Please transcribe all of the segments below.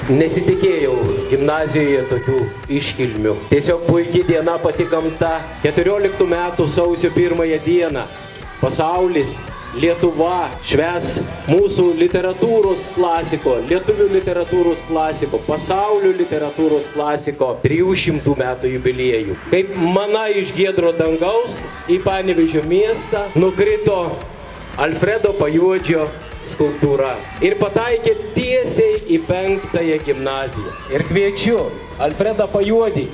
Nesitikėjau gimnazijoje tokių iškilmių. Tiesiog puikiai diena, pati gamta. 14 metų sausio 1 dieną pasaulis, Lietuva švęs mūsų literatūros klasiko, lietuvių literatūros klasiko, pasaulio literatūros klasiko 300 metų jubiliejų. Kaip mana iš giedro dangaus į Panevėžio miestą nukrito Alfredo Pajuodžio skulptūra ir pataikė tiesiai į 5-ąją gimnaziją. Ir kviečiu Alfredą Pajuodį.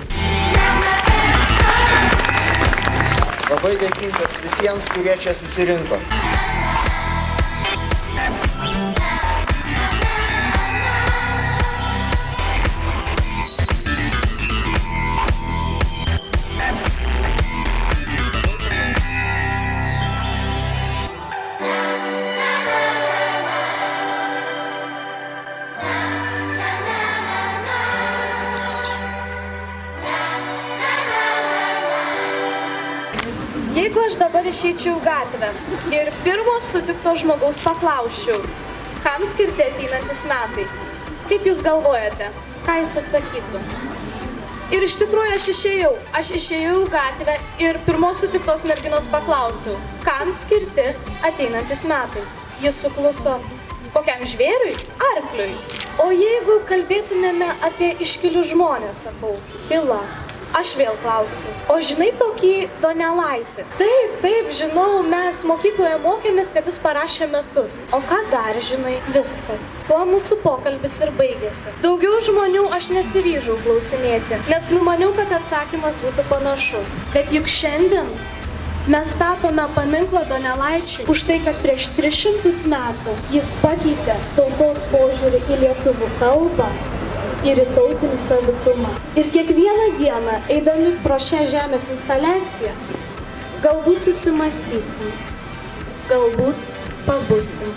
Labai dėkingas visiems, kurie čia susirinko. Jeigu aš dabar išeičiau gatvę ir pirmo sutikto žmogaus paklausčiau, kam skirti ateinantis metai, kaip jūs galvojate, ką jis atsakytų? Ir iš tikrųjų aš išėjau į gatvę ir pirmos sutiktos merginos paklausiau, kam skirti ateinantis metai. Jis sukluso, kokiam žvėriui? Arkliui. O jeigu kalbėtumėme apie iškilius žmonės, sakau, tyla. Aš vėl klausiu, o žinai tokį Donelaitį? Taip, žinau, mes mokykloje mokėmės, kad jis parašė metus. O ką dar žinai? Viskas. Tuo mūsų pokalbis ir baigėsi. Daugiau žmonių aš nesiryžau klausinėti, nes numaniau, kad atsakymas būtų panašus. Bet juk šiandien mes statome paminklą Donelaičiui už tai, kad prieš 300 metų jis pakeitė tautos požiūrį į lietuvių kalbą ir į tautinį savitumą. Ir kiekvieną dieną, eidami pro šią žemės instaliaciją, galbūt susimąstysim, galbūt pabusim.